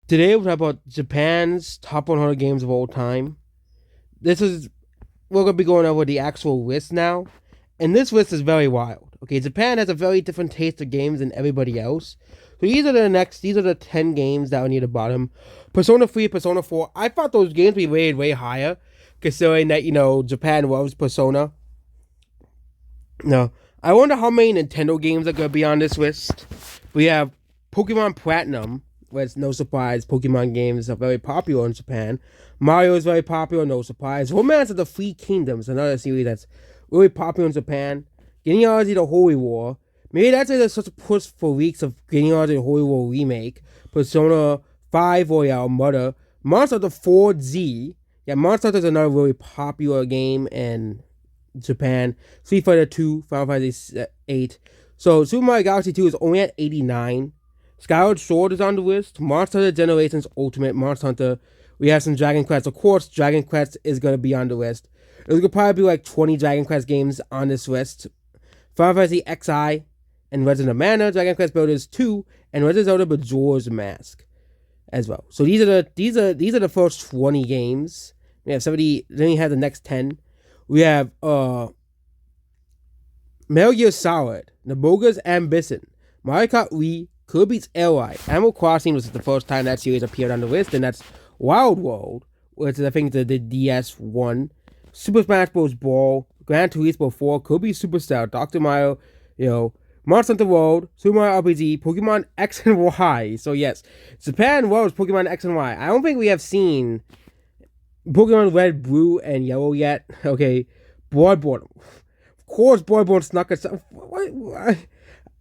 Today we're talking about Japan's top 100 games of all time. This is we're gonna be going over the actual list now, and this list is very wild. Okay, Japan has a very different taste of games than everybody else. So these are the 10 games that are near the bottom. Persona 3, Persona 4. I thought those games would be rated way higher, considering that Japan loves Persona. No, I wonder how many Nintendo games are gonna be on this list. We have Pokemon Platinum, where it's no surprise, Pokemon games are very popular in Japan. Mario is very popular, no surprise. Romance of the Three Kingdoms, another series that's really popular in Japan. Genealogy the Holy War. Maybe that's why there's such a push for weeks of Genealogy the Holy War remake. Persona 5 Royale Mother. Monster Hunter 4Z. Yeah, Monster Hunter is another really popular game in Japan. Street Fighter 2, Final Fantasy 8. So Super Mario Galaxy 2 is only at 89. Skyward Sword is on the list. Monster Hunter Generations Ultimate, Monster Hunter. We have some Dragon Quest. Of course, Dragon Quest is going to be on the list. There's going to probably be like 20 Dragon Quest games on this list. Final Fantasy XI and Legend of Mana, Dragon Quest Builders 2, and Legend of Zelda Majora's Mask as well. So these are the first 20 games. We have 70. Then we have the next 10. We have Metal Gear Solid, Naboga's Ambition, Mario Kart Wii, Kirby's Air Ride. Animal Crossing was the first time that series appeared on the list, and that's Wild World, which is, I think, the DS one. Super Smash Bros. Brawl, Gran Turismo 4, Kirby Superstar, Dr. Mario, Monster Hunter World, Super Mario RPG, Pokemon X and Y. So yes, Japan loves Pokemon X and Y. I don't think we have seen Pokemon Red, Blue, and Yellow yet. Okay, Bloodborne. Of course, Bloodborne snuck itself.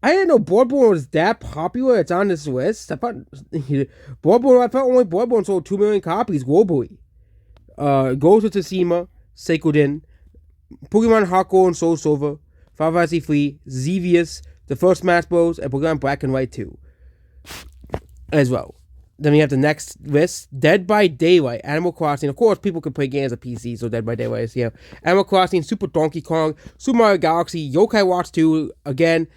I didn't know Bloodborne was that popular. It's on this list. I thought only Bloodborne sold 2 million copies globally. Ghost of Tsushima, Seikuden, Pokemon Heart Gold and Soul Silver, Final Fantasy 3, Xevious, the first Smash Bros, and Pokemon Black and White 2 as well. Then we have the next list, Dead by Daylight, Animal Crossing. Of course, people can play games on PC, so Dead by Daylight is here. Animal Crossing, Super Donkey Kong, Super Mario Galaxy, Yokai Watch 2. Again,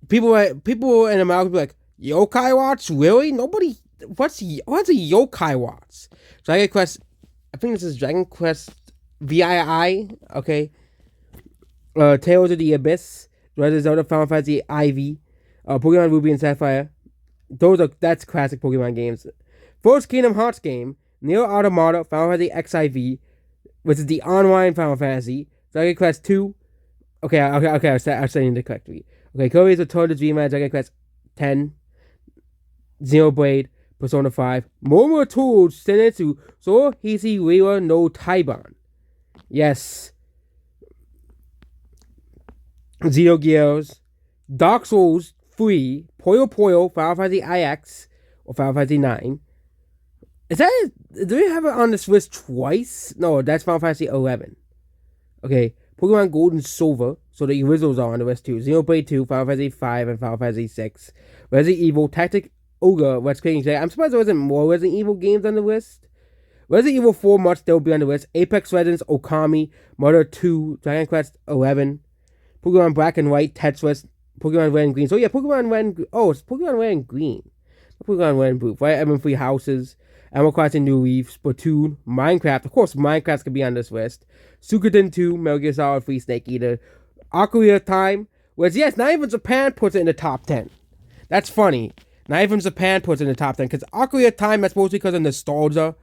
people in America be like, Yokai Watch? Really? Nobody. What's a Yokai Watch? Dragon Quest. I think this is Dragon Quest VII. Okay. Tales of the Abyss, Legend of Zelda, Final Fantasy IV, Pokemon Ruby and Sapphire. That's classic Pokemon games. First Kingdom Hearts game, Nier Automata, Final Fantasy XIV, which is the online Final Fantasy. Dragon Quest 2. Okay, I'm saying it correctly. Okay, Kirby's Return to Dreamland, Dragon Quest 10, Xenoblade, Persona 5, Momo Tools, Senetsu, So Hisi Rira no Taiban. Yes. Xenogears, Dark Souls 3, Puyo Puyo, Final Fantasy IX, or Final Fantasy 9. Do we have it on this list twice? No, that's Final Fantasy 11. Okay, Pokemon Gold and Silver, so the originals are on the list too. Xenoblade 2, Final Fantasy 5, and Final Fantasy 6. Resident Evil, Tactic Ogre, What's Clicking today. I'm surprised there wasn't more Resident Evil games on the list. Resident Evil 4 must still be on the list. Apex Legends, Okami, Mother 2, Dragon Quest 11, Pokemon Black and White, Tetris, Pokemon Red and Green. So yeah, Pokemon Red and Green. Oh, it's Pokemon Red and Green. Pokemon Red and Blue. Fire Emblem Free Houses, Animal Crossing New Leaf, Splatoon, Minecraft. Of course, Minecraft could be on this list. Suikoden 2, Metal Gear Solid 3, Snake Eater. Ocarina of Time, which, yes, not even Japan puts it in the top 10. That's funny. Not even Japan puts it in the top 10. Because Ocarina of Time, that's mostly because of nostalgia.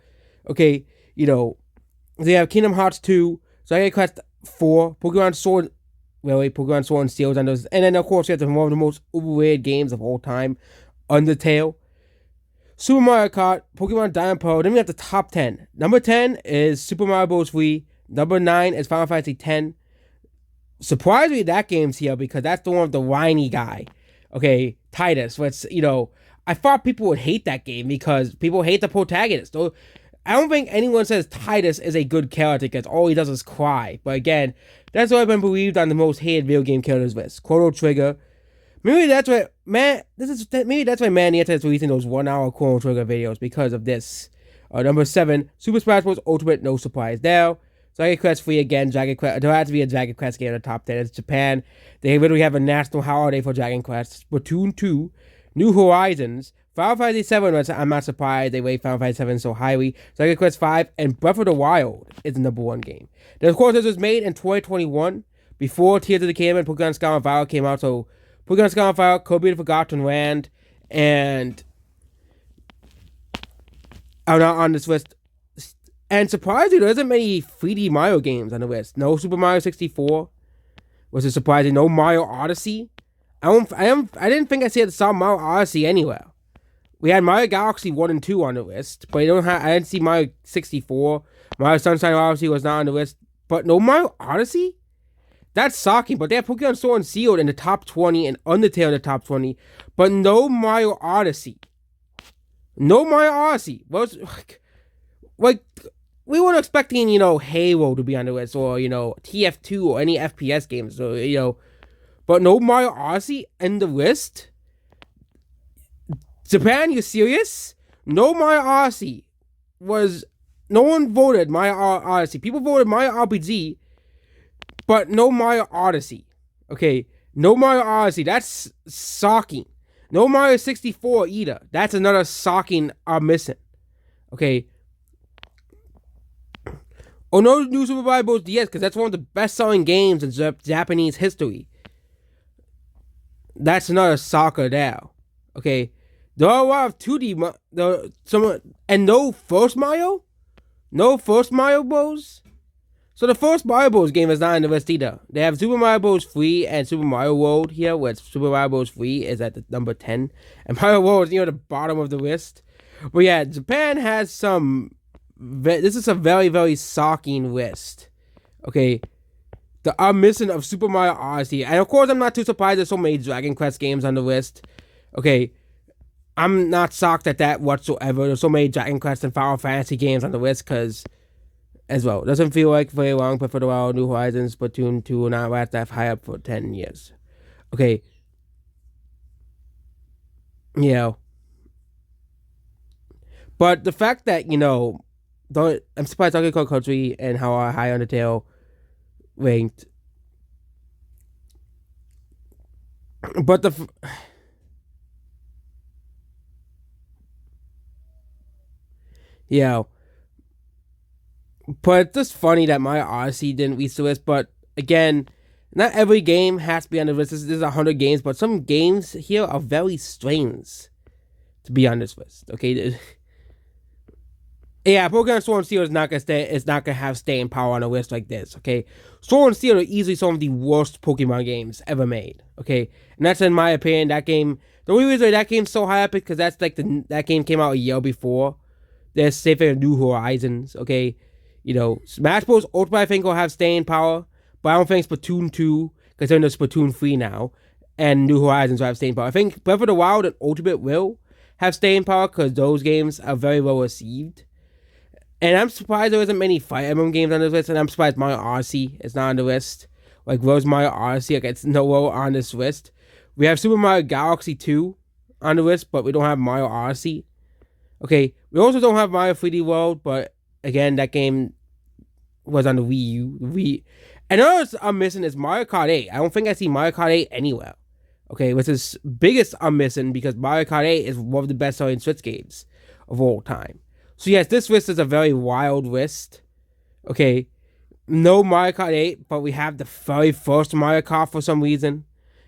Okay, they have Kingdom Hearts 2, Dragon Quest 4, Pokemon Sword. Really, Pokemon Sword and Shield and those. And then, of course, you have one of the most overrated games of all time, Undertale. Super Mario Kart, Pokemon Diamond Pearl. Then we have the top 10. Number 10 is Super Mario Bros. Wii. Number 9 is Final Fantasy 10. Surprisingly, that game's here because that's the one with the whiny guy. Okay, Titus. Which, I thought people would hate that game because people hate the protagonist. Though I don't think anyone says Titus is a good character because all he does is cry. But again, that's what I've been believed on the most hated video game characters list. Chrono Trigger. Maybe that's why Man Nieta is releasing those 1-hour Chrono Trigger videos because of this. Number 7, Super Smash Bros. Ultimate, no surprise there. Dragon Quest 3 again, Dragon Quest. There has to be a Dragon Quest game in the top 10. It's Japan. They literally have a national holiday for Dragon Quest. Splatoon 2, New Horizons, Final Fantasy 7, I'm not surprised they rate Final Fantasy 7 so highly. Dragon Quest 5 and Breath of the Wild is the number one game. Then, of course, this was made in 2021, before Tears of the Kingdom and Pokemon Scarlet and Violet came out. So, Pokemon Scarlet and Violet, Kirby the Forgotten Land, and are not on this list. And surprisingly, there isn't many 3D Mario games on the list. No Super Mario 64, which is surprising. No Mario Odyssey. I didn't think I saw Mario Odyssey anywhere. We had Mario Galaxy 1 and 2 on the list, but I didn't see Mario 64. Mario Sunshine Odyssey was not on the list, but no Mario Odyssey? That's shocking, but they have Pokemon Sword and Shield in the top 20 and Undertale in the top 20, but no Mario Odyssey. No Mario Odyssey. Like, we weren't expecting, Halo to be on the list, or, TF2 or any FPS games, so, but no Mario Odyssey in the list? Japan, you serious? No Mario Odyssey no one voted Mario Odyssey. People voted Mario RPG, but no Mario Odyssey. Okay, no Mario Odyssey. That's shocking. No Mario 64 either. That's another shocking missing. Okay. Oh, no new Super Mario Bros. DS, because that's one of the best-selling games in Japanese history. That's another shocker there. Okay. There are a lot of 2D, and no first Mario? No first Mario Bros? So the first Mario Bros. Game is not in the list either. They have Super Mario Bros. 3 and Super Mario World here, where Super Mario Bros. 3 is at the number 10, and Mario World is near the bottom of the list. But yeah, Japan has some, this is a very, very shocking list. Okay, the omission of Super Mario Odyssey, and of course I'm not too surprised there's so many Dragon Quest games on the list. Okay, I'm not shocked at that whatsoever. There's so many Dragon Quest and Final Fantasy games on the list, because, as well, it doesn't feel like very long, but for the while, New Horizons, Splatoon 2, and all that high up for 10 years. Okay. But the fact that, I'm surprised Donkey Kong Country and how high Undertale ranked. But but it's just funny that Mario Odyssey didn't reach the list. But again, not every game has to be on the list. This is 100 games, but some games here are very strange to be on this list. Okay, yeah, Pokemon Sword and Shield is not gonna have staying power on a list like this. Okay, Sword and Shield are easily some of the worst Pokemon games ever made. Okay, and that's in my opinion. That game, the only reason that game's so high up is because that's like that game came out a year before. There's safer New Horizons. Okay, Smash Bros. Ultimate I think will have staying power, but I don't think Splatoon 2, because they're in the Splatoon 3 now, and New Horizons will have staying power. I think Breath of the Wild and Ultimate will have staying power, because those games are very well received. And I'm surprised there isn't many Fire Emblem games on this list, and I'm surprised Mario Odyssey is not on the list. Like, where's Mario Odyssey? Like, it's nowhere on this list. We have Super Mario Galaxy 2 on the list, but we don't have Mario Odyssey. Okay, we also don't have Mario 3D World, but again, that game was on the Wii U. And another I'm missing is Mario Kart 8. I don't think I see Mario Kart 8 anywhere. Okay, which is biggest I'm missing, because Mario Kart 8 is one of the best-selling Switch games of all time. So yes, this list is a very wild list. Okay, no Mario Kart 8, but we have the very first Mario Kart for some reason,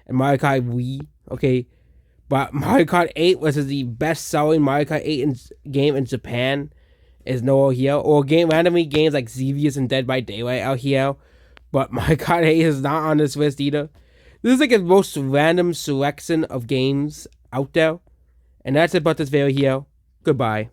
and Mario Kart Wii. Okay, but Mario Kart 8 was the best-selling Mario Kart 8 game in Japan, is nowhere here. Or randomly games like Xevious and Dead by Daylight out here, but Mario Kart 8 is not on this list either. This is like the most random selection of games out there, and that's it about this video here. Goodbye.